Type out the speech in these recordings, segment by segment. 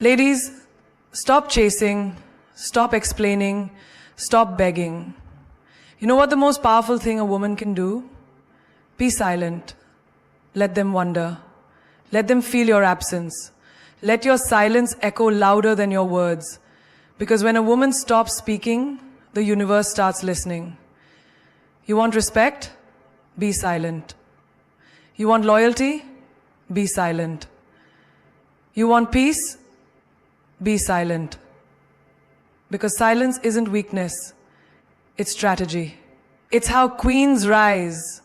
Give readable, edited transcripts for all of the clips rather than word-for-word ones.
Ladies, stop chasing, stop explaining, stop begging. You know what the most powerful thing a woman can do? Be silent. Let them wonder. Let them feel your absence. Let your silence echo louder than your words. Because when a woman stops speaking, the universe starts listening. You want respect? Be silent. You want loyalty? Be silent. You want peace? Be silent. Because silence isn't weakness, it's strategy. It's how queens rise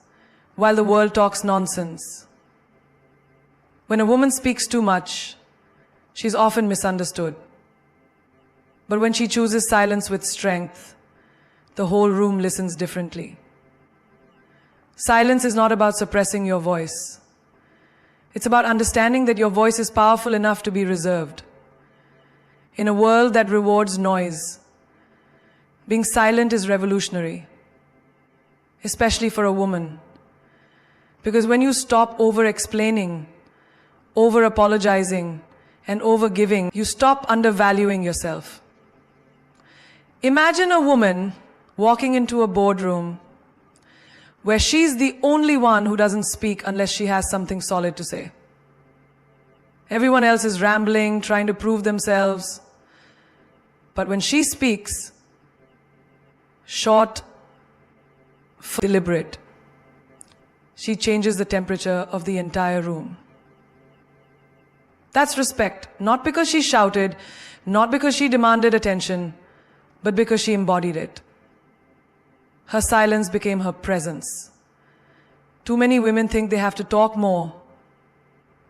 while the world talks nonsense. When a woman speaks too much, she's often misunderstood. But when she chooses silence with strength, the whole room listens differently. Silence is not about suppressing your voice. It's about understanding that your voice is powerful enough to be reserved. In a world that rewards noise, being silent is revolutionary, especially for a woman. Because when you stop over-explaining, over-apologizing, and over-giving, you stop undervaluing yourself. Imagine a woman walking into a boardroom where she's the only one who doesn't speak unless she has something solid to say. Everyone else is rambling, trying to prove themselves. But when she speaks, short, deliberate, she changes the temperature of the entire room. That's respect, not because she shouted, not because she demanded attention, but because she embodied it. Her silence became her presence. Too many women think they have to talk more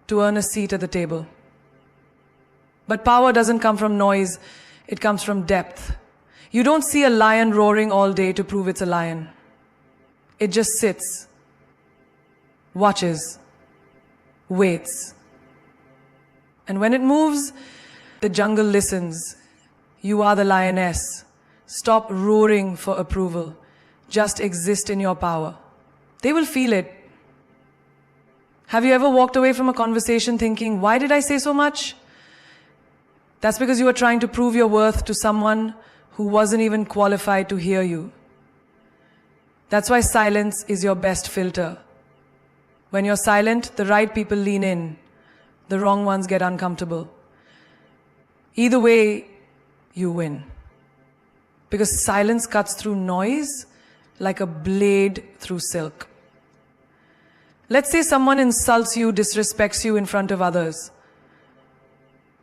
to earn a seat at the table. But power doesn't come from noise, it comes from depth. You don't see a lion roaring all day to prove it's a lion. It just sits, watches, waits. And when it moves, the jungle listens. You are the lioness. Stop roaring for approval. Just exist in your power. They will feel it. Have you ever walked away from a conversation thinking, why did I say so much? That's because you were trying to prove your worth to someone who wasn't even qualified to hear you. That's why silence is your best filter. When you're silent, the right people lean in. The wrong ones get uncomfortable. Either way, you win. Because silence cuts through noise like a blade through silk. Let's say someone insults you, disrespects you in front of others.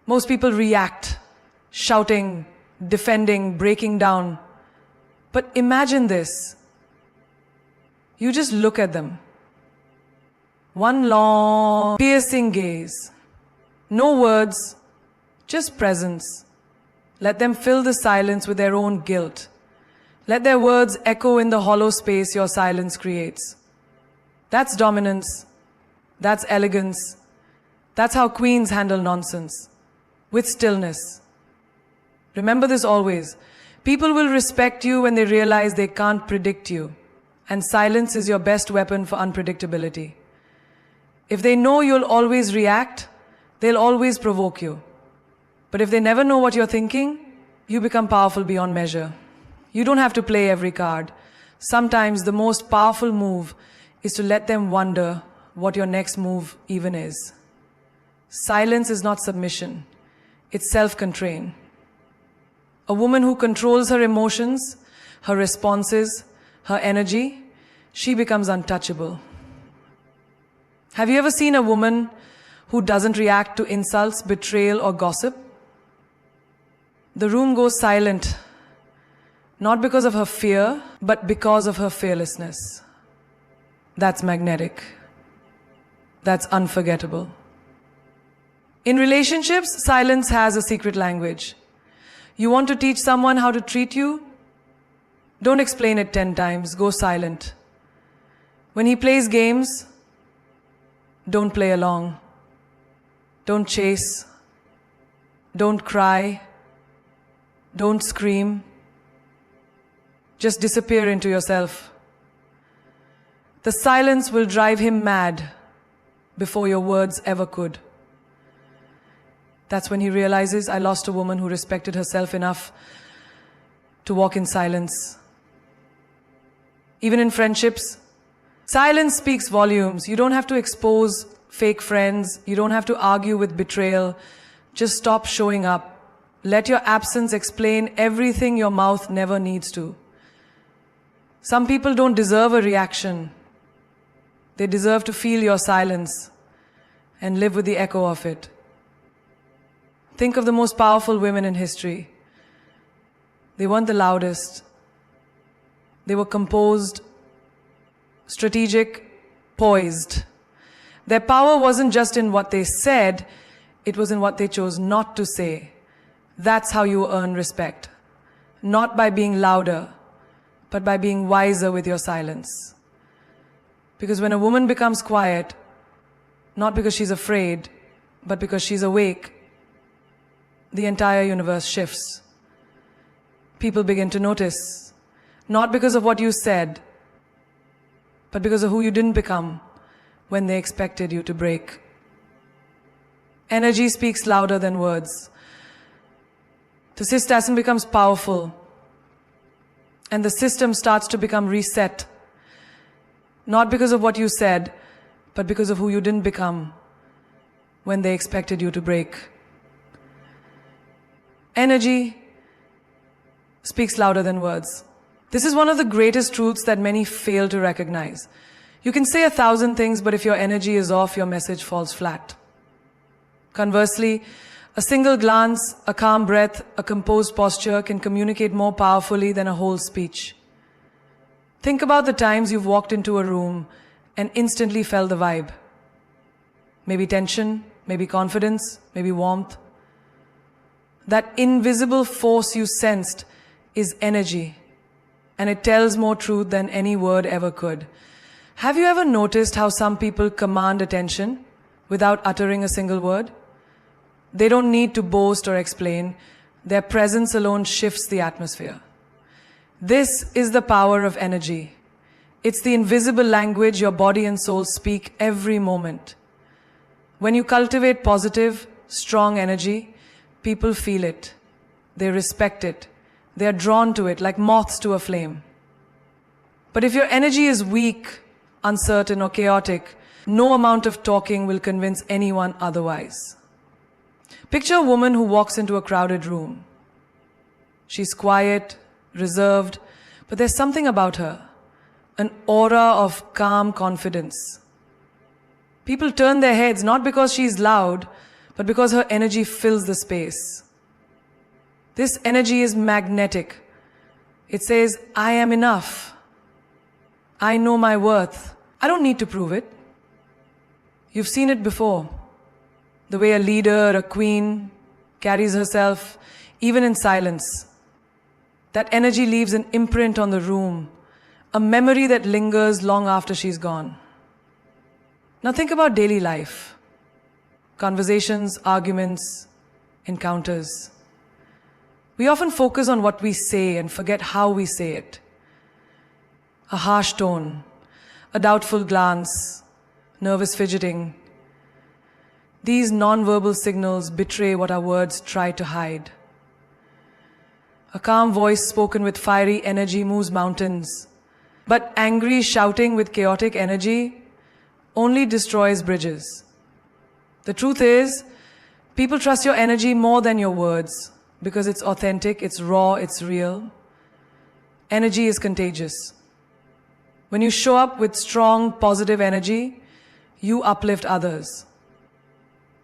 Most people react, shouting, defending, breaking down. But imagine this. You just look at them. One long, piercing gaze. No words, just presence. Let them fill the silence with their own guilt. Let their words echo in the hollow space your silence creates. That's dominance. That's elegance. That's how queens handle nonsense. With stillness. Remember this always. People will respect you when they realize they can't predict you. And silence is your best weapon for unpredictability. If they know you'll always react, they'll always provoke you. But if they never know what you're thinking, you become powerful beyond measure. You don't have to play every card. Sometimes the most powerful move is to let them wonder what your next move even is. Silence is not submission. It's self-constraint. A woman who controls her emotions, her responses, her energy, she becomes untouchable. Have you ever seen a woman who doesn't react to insults, betrayal, or gossip? The room goes silent, not because of her fear, but because of her fearlessness. That's magnetic. That's unforgettable. In relationships, silence has a secret language. You want to teach someone how to treat you? Don't explain it 10 times. Go silent. When he plays games, don't play along. Don't chase. Don't cry. Don't scream. Just disappear into yourself. The silence will drive him mad before your words ever could. That's when he realizes, I lost a woman who respected herself enough to walk in silence. Even in friendships, silence speaks volumes. You don't have to expose fake friends. You don't have to argue with betrayal. Just stop showing up. Let your absence explain everything your mouth never needs to. Some people don't deserve a reaction. They deserve to feel your silence and live with the echo of it. Think of the most powerful women in history. They weren't the loudest. They were composed, strategic, poised. Their power wasn't just in what they said, it was in what they chose not to say. That's how you earn respect. Not by being louder, but by being wiser with your silence. Because when a woman becomes quiet, not because she's afraid, but because she's awake, the entire universe shifts. People begin to notice, not because of what you said, but because of who you didn't become when they expected you to break. Energy speaks louder than words. The system becomes powerful, and the system starts to become reset, not because of what you said, but because of who you didn't become when they expected you to break. Energy speaks louder than words. This is one of the greatest truths that many fail to recognize. You can say 1,000 things, but if your energy is off, your message falls flat. Conversely, a single glance, a calm breath, a composed posture can communicate more powerfully than a whole speech. Think about the times you've walked into a room and instantly felt the vibe. Maybe tension, maybe confidence, maybe warmth. That invisible force you sensed is energy, and it tells more truth than any word ever could. Have you ever noticed how some people command attention without uttering a single word? They don't need to boast or explain. Their presence alone shifts the atmosphere. This is the power of energy. It's the invisible language your body and soul speak every moment. When you cultivate positive, strong energy, people feel it. They respect it. They are drawn to it like moths to a flame. But if your energy is weak, uncertain, or chaotic, no amount of talking will convince anyone otherwise. Picture a woman who walks into a crowded room. She's quiet, reserved, but there's something about her, an aura of calm confidence. People turn their heads not because she's loud, but because her energy fills the space. This energy is magnetic. It says, I am enough. I know my worth. I don't need to prove it. You've seen it before. The way a leader, a queen, carries herself, even in silence. That energy leaves an imprint on the room, a memory that lingers long after she's gone. Now think about daily life. Conversations, arguments, encounters. We often focus on what we say and forget how we say it. A harsh tone, a doubtful glance, nervous fidgeting. These non-verbal signals betray what our words try to hide. A calm voice spoken with fiery energy moves mountains, but angry shouting with chaotic energy only destroys bridges. The truth is, people trust your energy more than your words because it's authentic, it's raw, it's real. Energy is contagious. When you show up with strong, positive energy, you uplift others.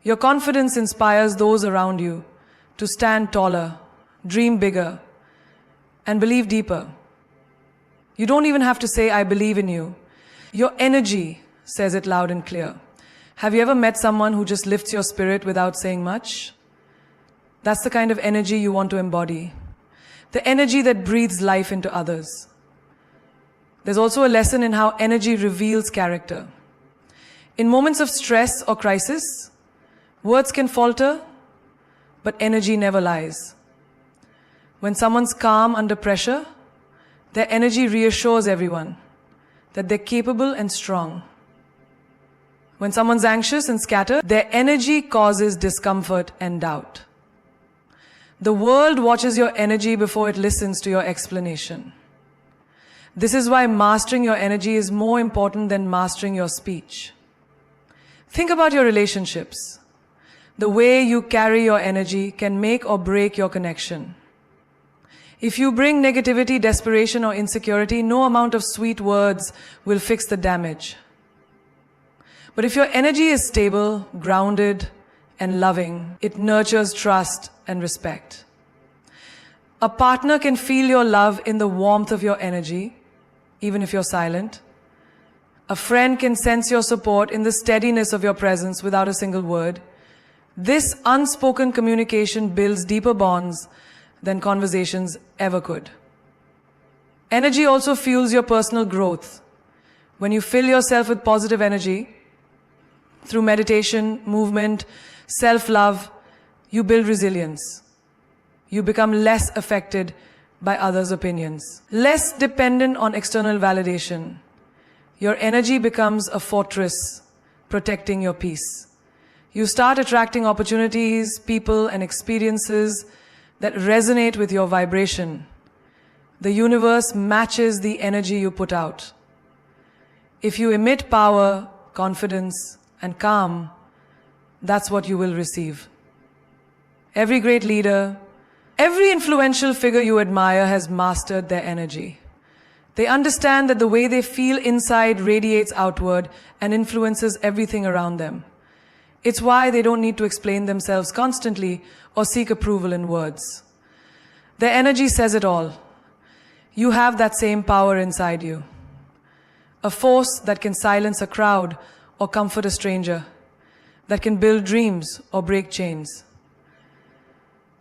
Your confidence inspires those around you to stand taller, dream bigger, and believe deeper. You don't even have to say, I believe in you. Your energy says it loud and clear. Have you ever met someone who just lifts your spirit without saying much? That's the kind of energy you want to embody. The energy that breathes life into others. There's also a lesson in how energy reveals character. In moments of stress or crisis, words can falter, but energy never lies. When someone's calm under pressure, their energy reassures everyone that they're capable and strong. When someone's anxious and scattered, their energy causes discomfort and doubt. The world watches your energy before it listens to your explanation. This is why mastering your energy is more important than mastering your speech. Think about your relationships. The way you carry your energy can make or break your connection. If you bring negativity, desperation, or insecurity, no amount of sweet words will fix the damage. But if your energy is stable, grounded, and loving, it nurtures trust and respect. A partner can feel your love in the warmth of your energy, even if you're silent. A friend can sense your support in the steadiness of your presence without a single word. This unspoken communication builds deeper bonds than conversations ever could. Energy also fuels your personal growth. When you fill yourself with positive energy, through meditation, movement, self-love, you build resilience. You become less affected by others' opinions, less dependent on external validation. Your energy becomes a fortress protecting your peace. You start attracting opportunities, people, and experiences that resonate with your vibration. The universe matches the energy you put out. If you emit power, confidence, and calm, that's what you will receive. Every great leader, every influential figure you admire has mastered their energy. They understand that the way they feel inside radiates outward and influences everything around them. It's why they don't need to explain themselves constantly or seek approval in words. Their energy says it all. You have that same power inside you. A force that can silence a crowd or comfort a stranger, that can build dreams or break chains.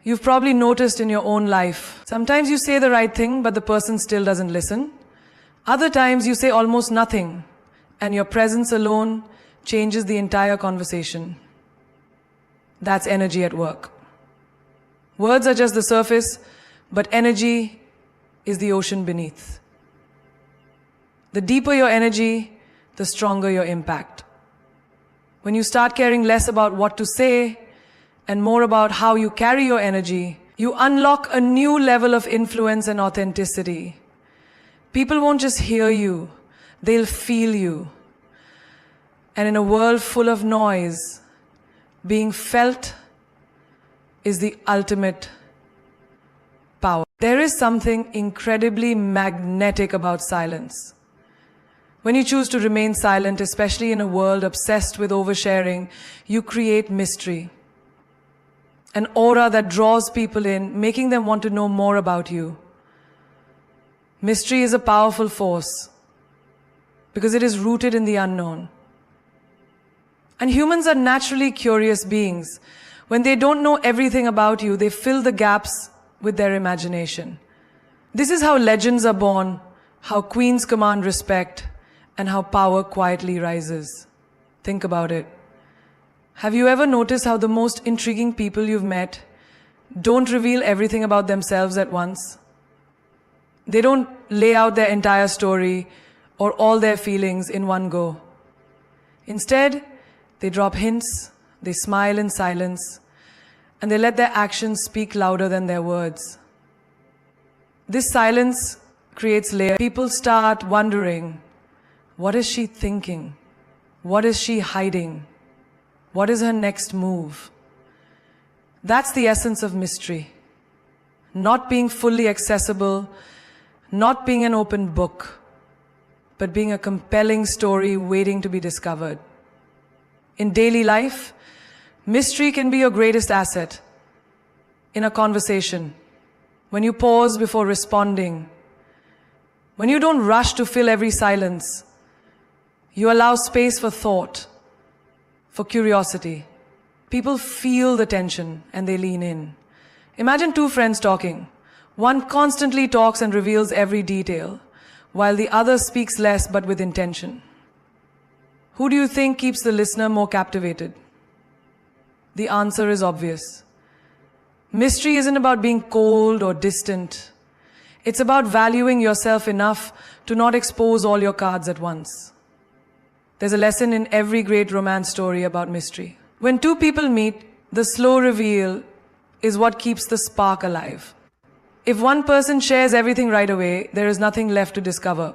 You've probably noticed in your own life, sometimes you say the right thing, but the person still doesn't listen. Other times you say almost nothing, and your presence alone changes the entire conversation. That's energy at work. Words are just the surface, but energy is the ocean beneath. The deeper your energy, the stronger your impact. When you start caring less about what to say and more about how you carry your energy, you unlock a new level of influence and authenticity. People won't just hear you, they'll feel you. And in a world full of noise, being felt is the ultimate power. There is something incredibly magnetic about silence. When you choose to remain silent, especially in a world obsessed with oversharing, you create mystery. An aura that draws people in, making them want to know more about you. Mystery is a powerful force because it is rooted in the unknown. And humans are naturally curious beings. When they don't know everything about you, they fill the gaps with their imagination. This is how legends are born, how queens command respect, and how power quietly rises. Think about it. Have you ever noticed how the most intriguing people you've met don't reveal everything about themselves at once? They don't lay out their entire story or all their feelings in one go. Instead, they drop hints, they smile in silence, and they let their actions speak louder than their words. This silence creates layers. People start wondering, what is she thinking? What is she hiding? What is her next move? That's the essence of mystery. Not being fully accessible, not being an open book, but being a compelling story waiting to be discovered. In daily life, mystery can be your greatest asset. In a conversation, when you pause before responding, when you don't rush to fill every silence, you allow space for thought, for curiosity. People feel the tension and they lean in. Imagine two friends talking. One constantly talks and reveals every detail, while the other speaks less but with intention. Who do you think keeps the listener more captivated? The answer is obvious. Mystery isn't about being cold or distant. It's about valuing yourself enough to not expose all your cards at once. There's a lesson in every great romance story about mystery. When two people meet, the slow reveal is what keeps the spark alive. If one person shares everything right away, there is nothing left to discover.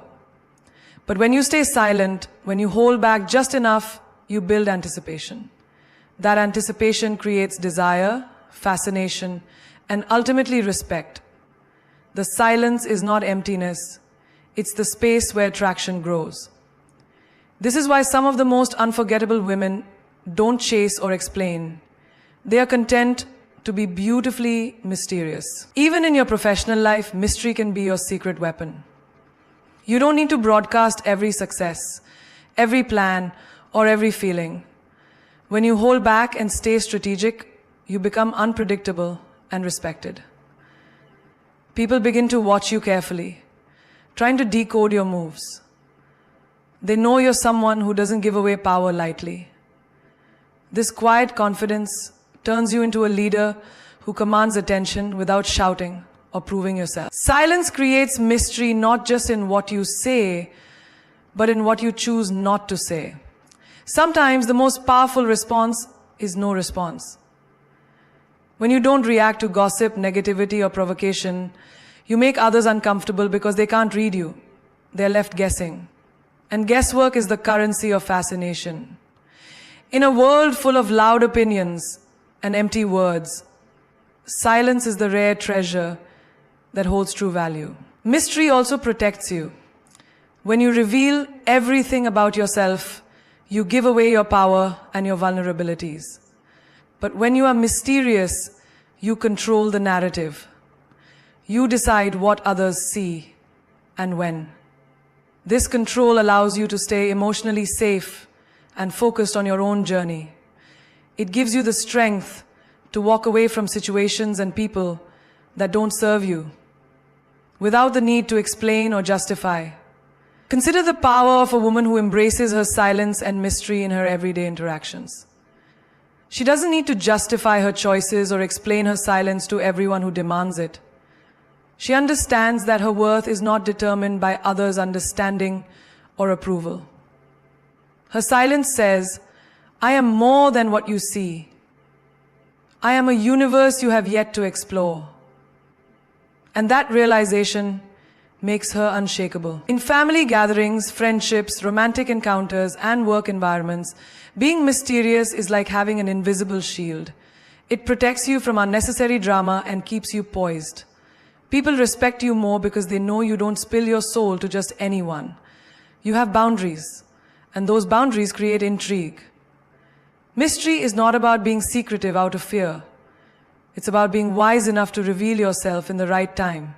But when you stay silent, when you hold back just enough, you build anticipation. That anticipation creates desire, fascination, and ultimately respect. The silence is not emptiness, it's the space where attraction grows. This is why some of the most unforgettable women don't chase or explain. They are content to be beautifully mysterious. Even in your professional life, mystery can be your secret weapon. You don't need to broadcast every success, every plan, or every feeling. When you hold back and stay strategic, you become unpredictable and respected. People begin to watch you carefully, trying to decode your moves. They know you're someone who doesn't give away power lightly. This quiet confidence turns you into a leader who commands attention without shouting or proving yourself. Silence creates mystery not just in what you say, but in what you choose not to say. Sometimes the most powerful response is no response. When you don't react to gossip, negativity, or provocation, you make others uncomfortable because they can't read you. They're left guessing. And guesswork is the currency of fascination. In a world full of loud opinions and empty words, silence is the rare treasure that holds true value. Mystery also protects you. When you reveal everything about yourself, you give away your power and your vulnerabilities. But when you are mysterious, you control the narrative. You decide what others see and when. This control allows you to stay emotionally safe and focused on your own journey. It gives you the strength to walk away from situations and people that don't serve you, without the need to explain or justify. Consider the power of a woman who embraces her silence and mystery in her everyday interactions. She doesn't need to justify her choices or explain her silence to everyone who demands it. She understands that her worth is not determined by others' understanding or approval. Her silence says, I am more than what you see. I am a universe you have yet to explore. And that realization makes her unshakable. In family gatherings, friendships, romantic encounters, and work environments, being mysterious is like having an invisible shield. It protects you from unnecessary drama and keeps you poised. People respect you more because they know you don't spill your soul to just anyone. You have boundaries, and those boundaries create intrigue. Mystery is not about being secretive out of fear. It's about being wise enough to reveal yourself in the right time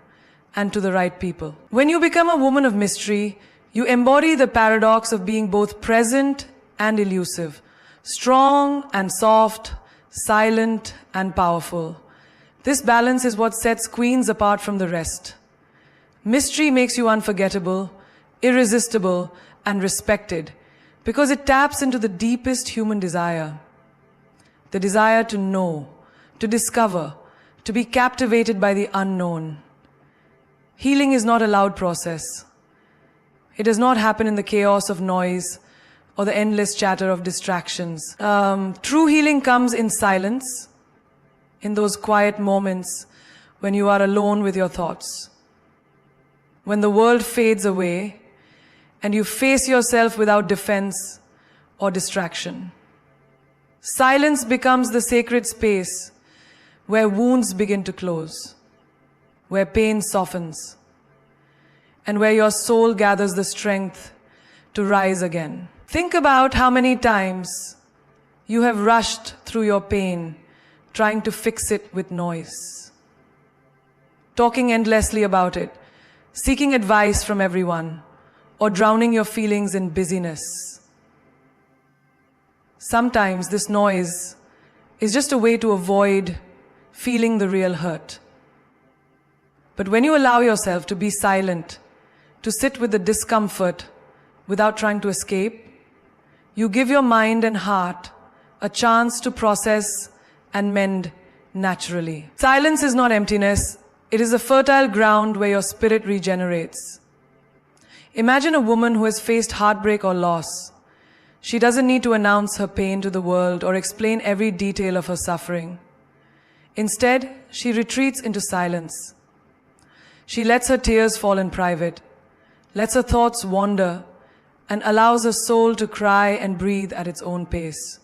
and to the right people. When you become a woman of mystery, you embody the paradox of being both present and elusive, strong and soft, silent and powerful. This balance is what sets queens apart from the rest. Mystery makes you unforgettable, irresistible, and respected because it taps into the deepest human desire. The desire to know, to discover, to be captivated by the unknown. Healing is not a loud process. It does not happen in the chaos of noise or the endless chatter of distractions. True healing comes in silence, in those quiet moments when you are alone with your thoughts. When the world fades away and you face yourself without defense or distraction. Silence becomes the sacred space where wounds begin to close, where pain softens, and where your soul gathers the strength to rise again. Think about how many times you have rushed through your pain trying to fix it with noise, talking endlessly about it, seeking advice from everyone, or drowning your feelings in busyness. Sometimes this noise is just a way to avoid feeling the real hurt. But when you allow yourself to be silent, to sit with the discomfort without trying to escape, you give your mind and heart a chance to process and mend naturally. Silence is not emptiness. It is a fertile ground where your spirit regenerates. Imagine a woman who has faced heartbreak or loss. She doesn't need to announce her pain to the world or explain every detail of her suffering. Instead, she retreats into silence. She lets her tears fall in private, lets her thoughts wander, and allows her soul to cry and breathe at its own pace.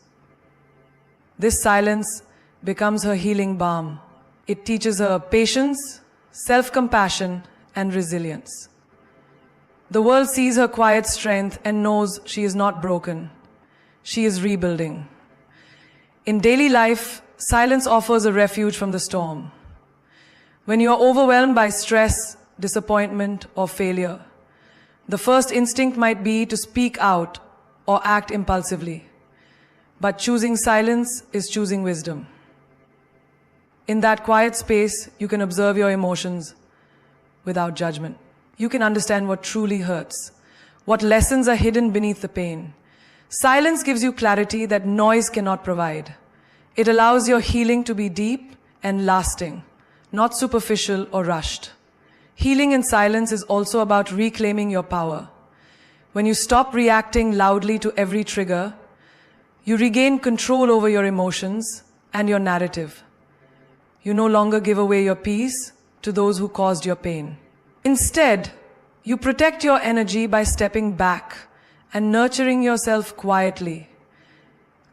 This silence becomes her healing balm. It teaches her patience, self-compassion, and resilience. The world sees her quiet strength and knows she is not broken. She is rebuilding. In daily life, silence offers a refuge from the storm. When you are overwhelmed by stress, disappointment, or failure, the first instinct might be to speak out or act impulsively. But choosing silence is choosing wisdom. In that quiet space, you can observe your emotions without judgment. You can understand what truly hurts, what lessons are hidden beneath the pain. Silence gives you clarity that noise cannot provide. It allows your healing to be deep and lasting, not superficial or rushed. Healing in silence is also about reclaiming your power. When you stop reacting loudly to every trigger, you regain control over your emotions and your narrative. You no longer give away your peace to those who caused your pain. Instead, you protect your energy by stepping back and nurturing yourself quietly.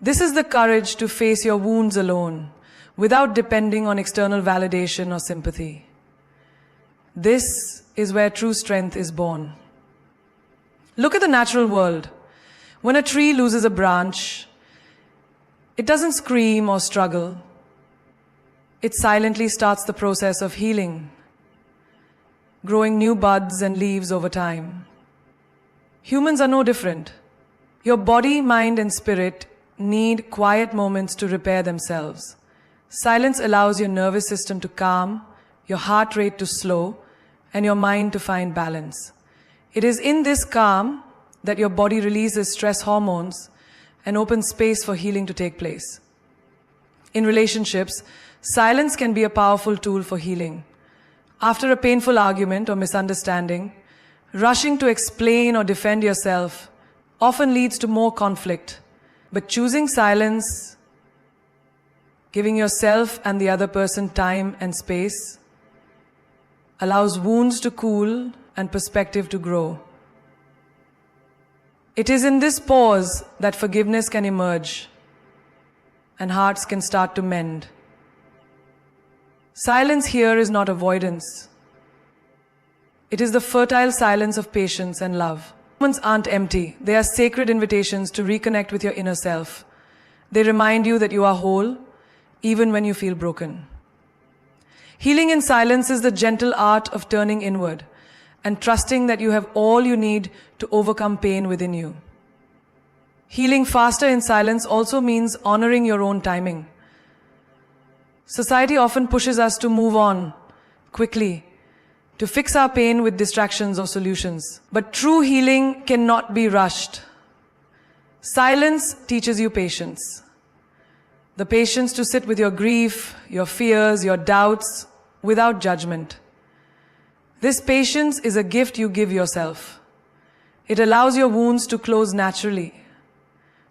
This is the courage to face your wounds alone, without depending on external validation or sympathy. This is where true strength is born. Look at the natural world. When a tree loses a branch, it doesn't scream or struggle. It silently starts the process of healing, growing new buds and leaves over time. Humans are no different. Your body, mind, and spirit need quiet moments to repair themselves. Silence allows your nervous system to calm, your heart rate to slow, and your mind to find balance. It is in this calm that your body releases stress hormones and opens space for healing to take place. In relationships, silence can be a powerful tool for healing. After a painful argument or misunderstanding, rushing to explain or defend yourself often leads to more conflict. But choosing silence, giving yourself and the other person time and space, allows wounds to cool and perspective to grow. It is in this pause that forgiveness can emerge and hearts can start to mend. Silence here is not avoidance. It is the fertile silence of patience and love. Moments aren't empty. They are sacred invitations to reconnect with your inner self. They remind you that you are whole, even when you feel broken. Healing in silence is the gentle art of turning inward and trusting that you have all you need to overcome pain within you. Healing faster in silence also means honoring your own timing. Society often pushes us to move on quickly, to fix our pain with distractions or solutions. But true healing cannot be rushed. Silence teaches you patience. The patience to sit with your grief, your fears, your doubts, without judgment. This patience is a gift you give yourself. It allows your wounds to close naturally,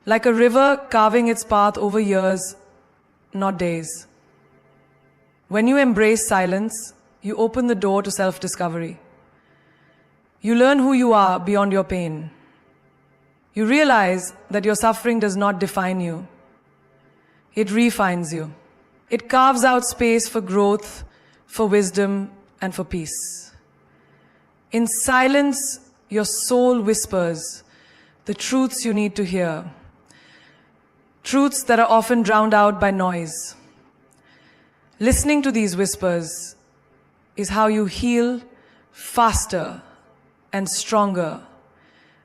like a river carving its path over years, not days. When you embrace silence, you open the door to self-discovery. You learn who you are beyond your pain. You realize that your suffering does not define you. It refines you. It carves out space for growth, for wisdom, and for peace. In silence, your soul whispers the truths you need to hear. Truths that are often drowned out by noise. Listening to these whispers is how you heal faster and stronger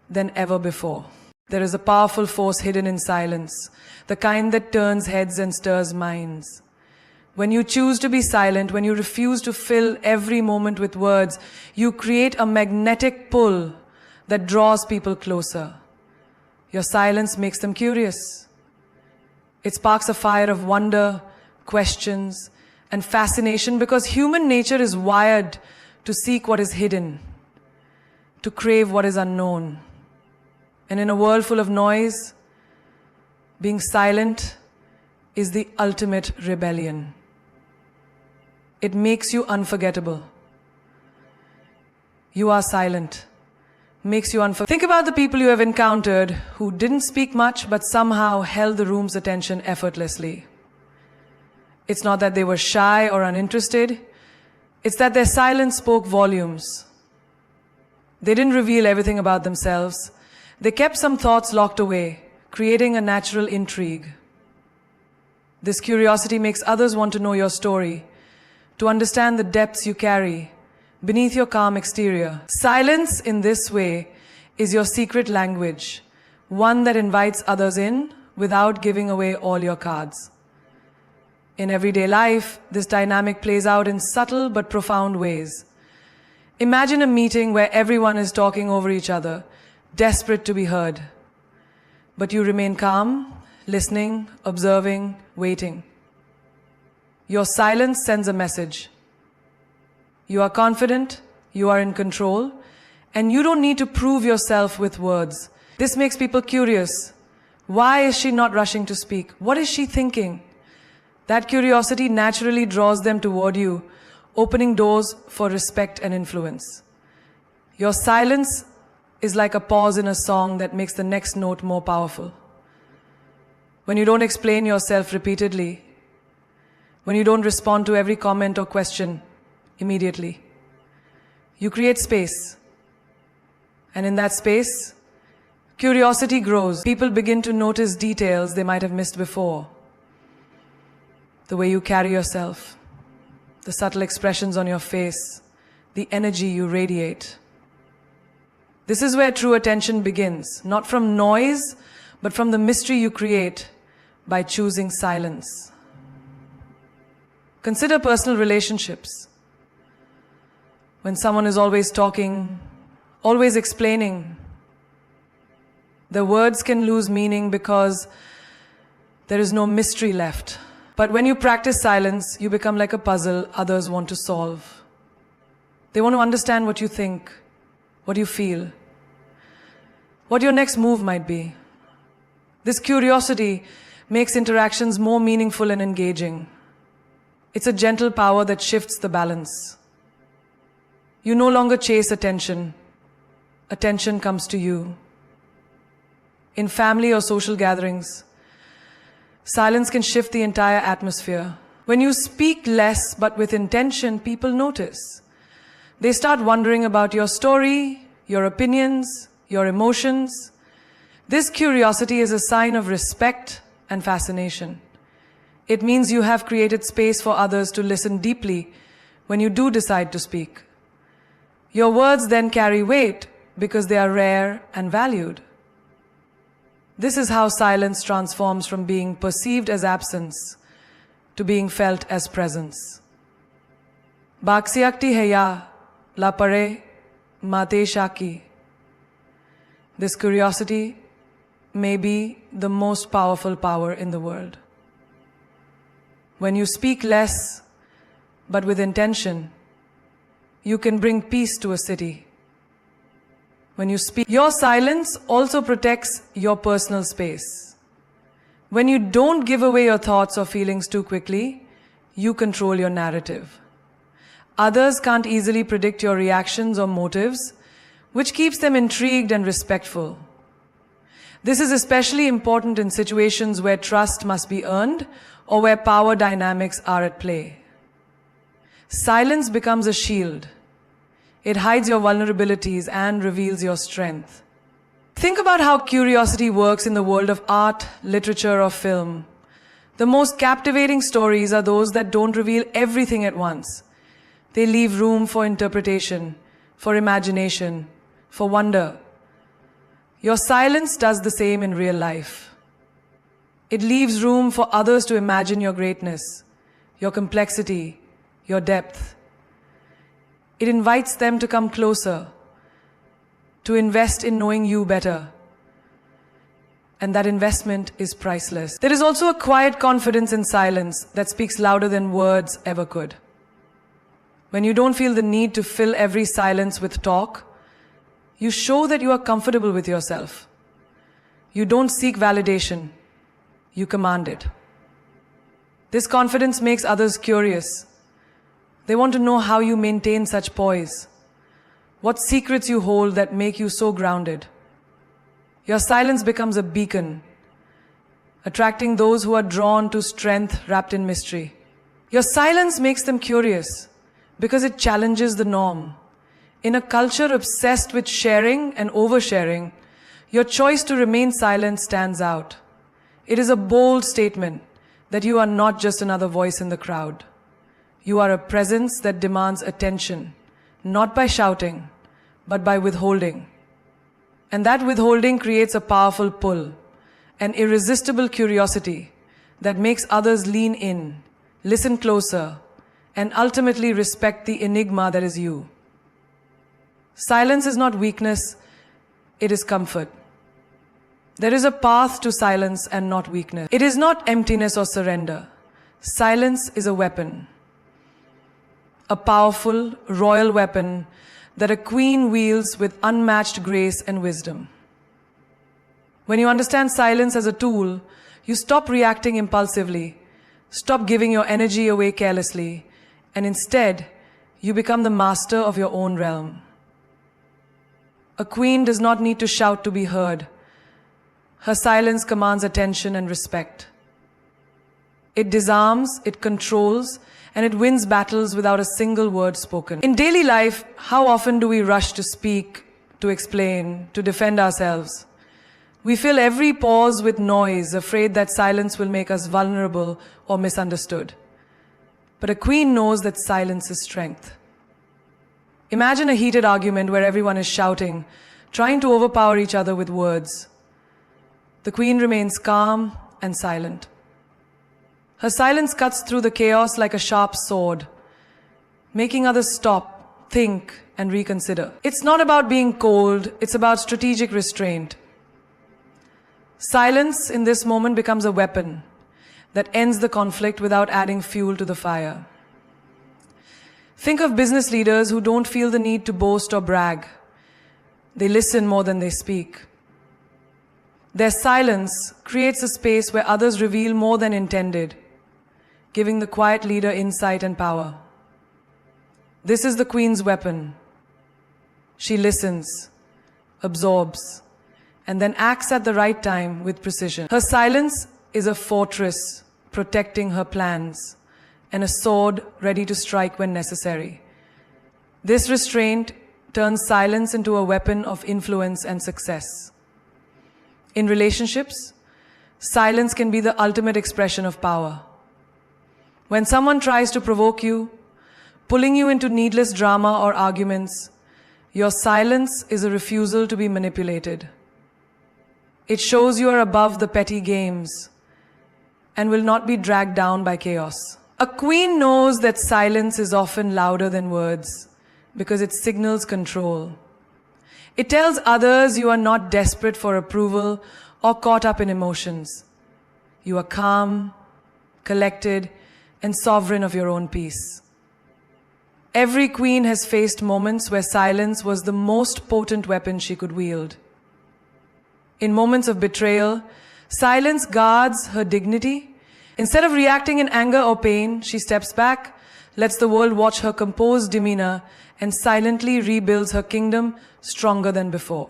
than ever before. There is a powerful force hidden in silence, the kind that turns heads and stirs minds. When you choose to be silent, when you refuse to fill every moment with words, you create a magnetic pull that draws people closer. Your silence makes them curious. It sparks a fire of wonder, questions, and fascination because human nature is wired to seek what is hidden, to crave what is unknown. And in a world full of noise, Being silent is the ultimate rebellion. It makes you unforgettable. You are silent. Makes you unforgettable. Think about the people you have encountered who didn't speak much but somehow held the room's attention effortlessly. It's not that they were shy or uninterested. It's that their silence spoke volumes. They didn't reveal everything about themselves. They kept some thoughts locked away, creating a natural intrigue. This curiosity makes others want to know your story, to understand the depths you carry beneath your calm exterior. Silence in this way is your secret language, one that invites others in without giving away all your cards. In everyday life, this dynamic plays out in subtle but profound ways. Imagine a meeting where everyone is talking over each other, desperate to be heard. But you remain calm, listening, observing, waiting. Your silence sends a message. You are confident, you are in control, and you don't need to prove yourself with words. This makes people curious. Why is she not rushing to speak? What is she thinking? That curiosity naturally draws them toward you, opening doors for respect and influence. Your silence is like a pause in a song that makes the next note more powerful. When you don't explain yourself repeatedly, when you don't respond to every comment or question immediately, you create space. And in that space, curiosity grows. People begin to notice details they might have missed before. The way you carry yourself, the subtle expressions on your face, the energy you radiate. This is where true attention begins, not from noise, but from the mystery you create by choosing silence. Consider personal relationships. When someone is always talking, always explaining, the words can lose meaning because there is no mystery left. But when you practice silence, you become like a puzzle others want to solve. They want to understand what you think, what you feel, what your next move might be. This curiosity makes interactions more meaningful and engaging. It's a gentle power that shifts the balance. You no longer chase attention. Attention comes to you. In family or social gatherings, silence can shift the entire atmosphere. When you speak less but with intention, people notice. They start wondering about your story, your opinions, your emotions. This curiosity is a sign of respect and fascination. It means you have created space for others to listen deeply when you do decide to speak. Your words then carry weight because they are rare and valued. This is how silence transforms from being perceived as absence to being felt as presence. Baksiakti heya la pare mate shaki. This curiosity may be the most powerful power in the world. When you speak less, but with intention, you can bring peace to a city. When you speak, your silence also protects your personal space. When you don't give away your thoughts or feelings too quickly, you control your narrative. Others can't easily predict your reactions or motives, which keeps them intrigued and respectful. This is especially important in situations where trust must be earned or where power dynamics are at play. Silence becomes a shield. It hides your vulnerabilities and reveals your strength. Think about how curiosity works in the world of art, literature, or film. The most captivating stories are those that don't reveal everything at once. They leave room for interpretation, for imagination, for wonder. Your silence does the same in real life. It leaves room for others to imagine your greatness, your complexity, your depth. It invites them to come closer, to invest in knowing you better. And that investment is priceless. There is also a quiet confidence in silence that speaks louder than words ever could. When you don't feel the need to fill every silence with talk, you show that you are comfortable with yourself. You don't seek validation. you command it. This confidence makes others curious. They want to know how you maintain such poise, what secrets you hold that make you so grounded. Your silence becomes a beacon, attracting those who are drawn to strength wrapped in mystery. Your silence makes them curious because it challenges the norm. In a culture obsessed with sharing and oversharing, your choice to remain silent stands out. It is a bold statement that you are not just another voice in the crowd. You are a presence that demands attention, not by shouting, but by withholding. And that withholding creates a powerful pull, an irresistible curiosity that makes others lean in, listen closer, and ultimately respect the enigma that is you. Silence is not weakness, it is comfort. There is a path to silence and not weakness. It is not emptiness or surrender. Silence is a weapon. A powerful, royal weapon that a queen wields with unmatched grace and wisdom. When you understand silence as a tool, you stop reacting impulsively, stop giving your energy away carelessly, and instead, you become the master of your own realm. A queen does not need to shout to be heard. Her silence commands attention and respect. It disarms, it controls, and it wins battles without a single word spoken. In daily life, how often do we rush to speak, to explain, to defend ourselves? We fill every pause with noise, afraid that silence will make us vulnerable or misunderstood. But a queen knows that silence is strength. Imagine a heated argument where everyone is shouting, trying to overpower each other with words. The queen remains calm and silent. Her silence cuts through the chaos like a sharp sword, making others stop, think, and reconsider. It's not about being cold, it's about strategic restraint. Silence in this moment becomes a weapon that ends the conflict without adding fuel to the fire. Think of business leaders who don't feel the need to boast or brag. They listen more than they speak. Their silence creates a space where others reveal more than intended, giving the quiet leader insight and power. This is the queen's weapon. She listens, absorbs, and then acts at the right time with precision. Her silence is a fortress protecting her plans, and a sword ready to strike when necessary. This restraint turns silence into a weapon of influence and success. In relationships, silence can be the ultimate expression of power. When someone tries to provoke you, pulling you into needless drama or arguments, your silence is a refusal to be manipulated. It shows you are above the petty games and will not be dragged down by chaos. A queen knows that silence is often louder than words because it signals control. It tells others you are not desperate for approval or caught up in emotions. You are calm, collected, and sovereign of your own peace. Every queen has faced moments where silence was the most potent weapon she could wield. In moments of betrayal, silence guards her dignity. Instead of reacting in anger or pain, she steps back, lets the world watch her composed demeanor, and silently rebuilds her kingdom stronger than before.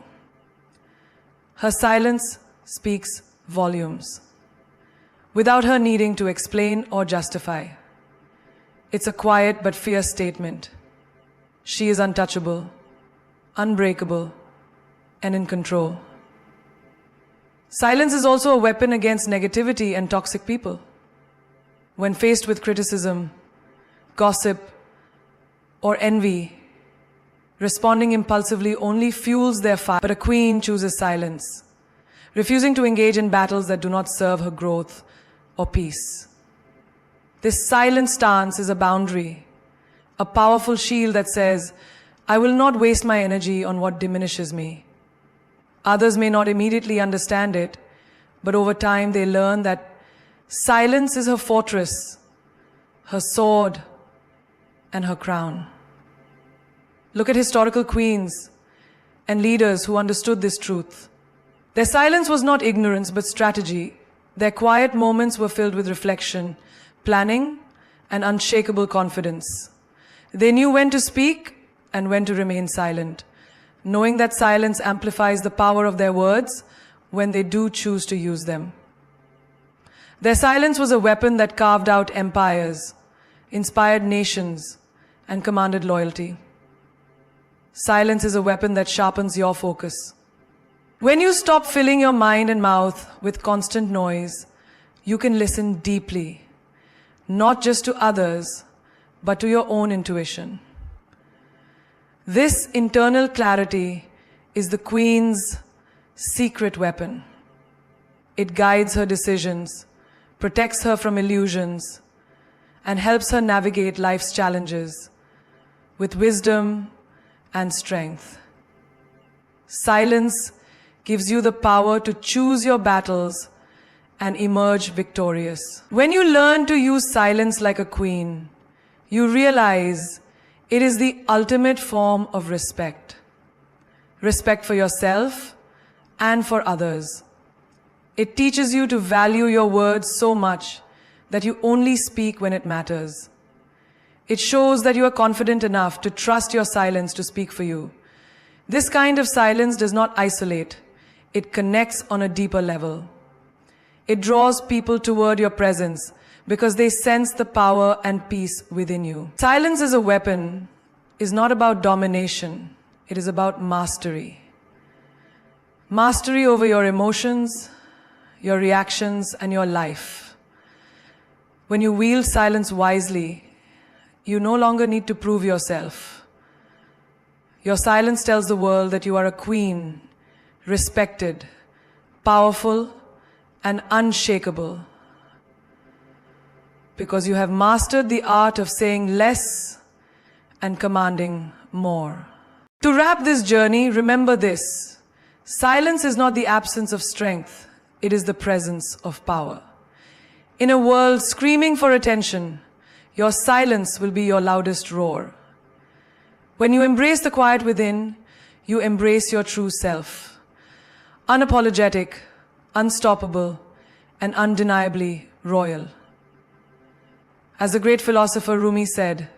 Her silence speaks volumes, without her needing to explain or justify. It's a quiet but fierce statement. She is untouchable, unbreakable, and in control. Silence is also a weapon against negativity and toxic people. When faced with criticism, gossip, or envy, responding impulsively only fuels their fire. But a queen chooses silence, refusing to engage in battles that do not serve her growth or peace. This silent stance is a boundary, a powerful shield that says, I will not waste my energy on what diminishes me. Others may not immediately understand it, but over time they learn that silence is her fortress, her sword, and her crown. Look at historical queens and leaders who understood this truth. Their silence was not ignorance but strategy. Their quiet moments were filled with reflection, planning, and unshakable confidence. They knew when to speak and when to remain silent, knowing that silence amplifies the power of their words when they do choose to use them. Their silence was a weapon that carved out empires, inspired nations, and commanded loyalty. Silence is a weapon that sharpens your focus. When you stop filling your mind and mouth with constant noise, you can listen deeply, not just to others, but to your own intuition. This internal clarity is the Queen's secret weapon. It guides her decisions, protects her from illusions, and helps her navigate life's challenges with wisdom and strength. Silence gives you the power to choose your battles and emerge victorious. When you learn to use silence like a queen, you realize it is the ultimate form of respect. Respect for yourself and for others. It teaches you to value your words so much that you only speak when it matters. It shows that you are confident enough to trust your silence to speak for you. This kind of silence does not isolate. It connects on a deeper level. It draws people toward your presence because they sense the power and peace within you. Silence as a weapon is not about domination. It is about mastery. Mastery over your emotions, your reactions, and your life. When you wield silence wisely, you no longer need to prove yourself. Your silence tells the world that you are a queen, respected, powerful, and unshakable, because you have mastered the art of saying less and commanding more. To wrap this journey, remember this: silence is not the absence of strength, it is the presence of power. In a world screaming for attention, your silence will be your loudest roar. When you embrace the quiet within, you embrace your true self. Unapologetic, unstoppable, and undeniably royal. As the great philosopher Rumi said,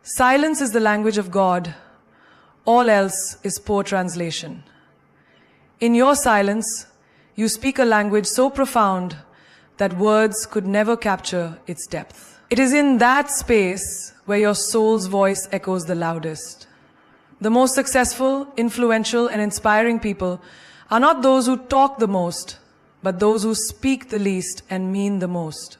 silence is the language of God, all else is poor translation. In your silence, you speak a language so profound that words could never capture its depth. It is in that space where your soul's voice echoes the loudest. The most successful, influential, and inspiring people are not those who talk the most, but those who speak the least and mean the most.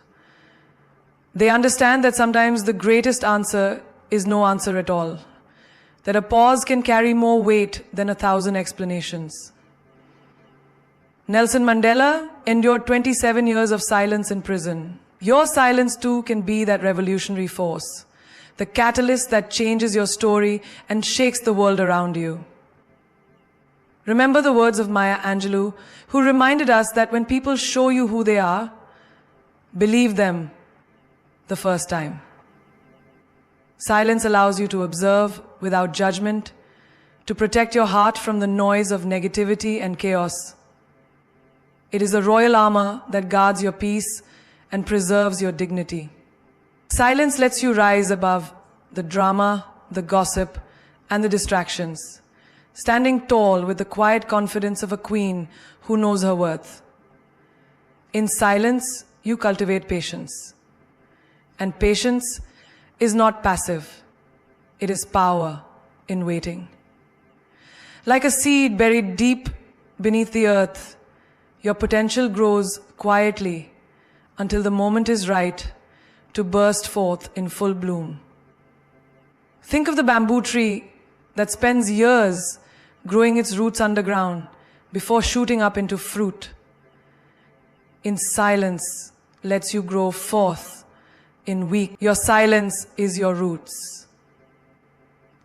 They understand that sometimes the greatest answer is no answer at all, that a pause can carry more weight than 1,000 explanations. Nelson Mandela endured 27 years of silence in prison. Your silence too can be that revolutionary force, the catalyst that changes your story and shakes the world around you. Remember the words of Maya Angelou, who reminded us that when people show you who they are, believe them the first time. Silence allows you to observe without judgment, to protect your heart from the noise of negativity and chaos. It is a royal armor that guards your peace and preserves your dignity. Silence lets you rise above the drama, the gossip, and the distractions, standing tall with the quiet confidence of a queen who knows her worth. In silence, you cultivate patience. And patience is not passive. It is power in waiting. Like a seed buried deep beneath the earth, your potential grows quietly until the moment is right to burst forth in full bloom. Think of the bamboo tree that spends years growing its roots underground before shooting up into fruit. In silence lets you grow forth in weak. Your silence is your roots.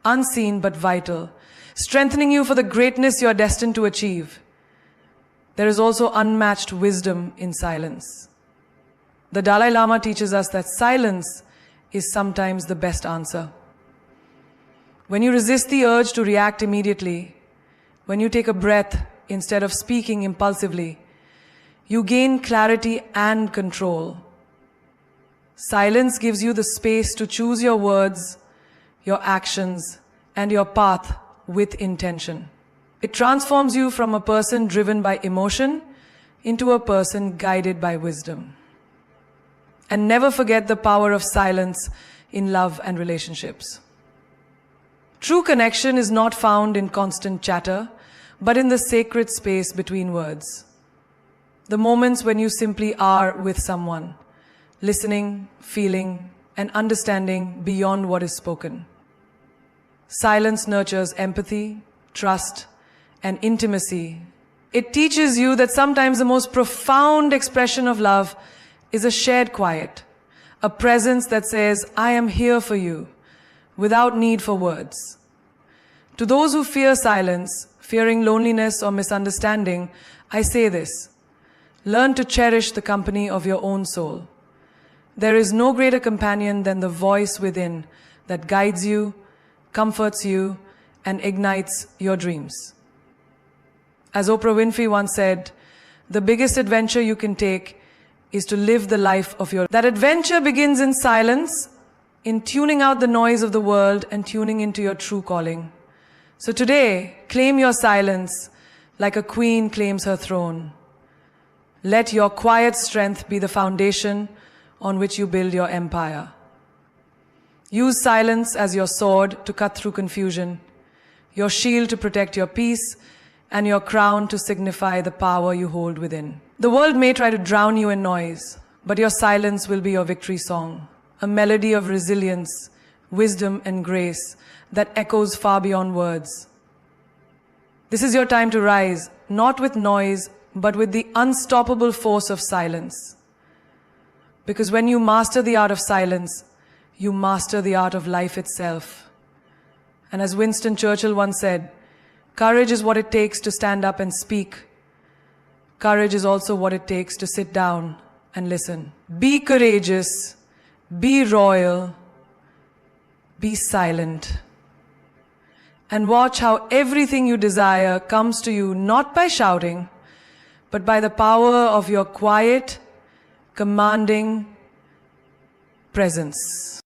Unseen but vital, strengthening you for the greatness you are destined to achieve. There is also unmatched wisdom in silence. The Dalai Lama teaches us that silence is sometimes the best answer. When you resist the urge to react immediately, when you take a breath instead of speaking impulsively, you gain clarity and control. Silence gives you the space to choose your words, your actions, and your path with intention. It transforms you from a person driven by emotion into a person guided by wisdom. And never forget the power of silence in love and relationships. True connection is not found in constant chatter, but in the sacred space between words. The moments when you simply are with someone, listening, feeling, and understanding beyond what is spoken. Silence nurtures empathy, trust, and intimacy. It teaches you that sometimes the most profound expression of love is a shared quiet, a presence that says, I am here for you, without need for words. To those who fear silence, fearing loneliness or misunderstanding, I say this: learn to cherish the company of your own soul. There is no greater companion than the voice within that guides you, comforts you, and ignites your dreams. As Oprah Winfrey once said, the biggest adventure you can take is to live the life of your... That adventure begins in silence, in tuning out the noise of the world and tuning into your true calling. So today, claim your silence like a queen claims her throne. Let your quiet strength be the foundation on which you build your empire. Use silence as your sword to cut through confusion, your shield to protect your peace, and your crown to signify the power you hold within. The world may try to drown you in noise, but your silence will be your victory song, a melody of resilience, wisdom, and grace that echoes far beyond words. This is your time to rise, not with noise, but with the unstoppable force of silence. Because when you master the art of silence, you master the art of life itself. And as Winston Churchill once said, courage is what it takes to stand up and speak. Courage is also what it takes to sit down and listen. Be courageous, be royal, be silent. And watch how everything you desire comes to you not by shouting, but by the power of your quiet, commanding presence.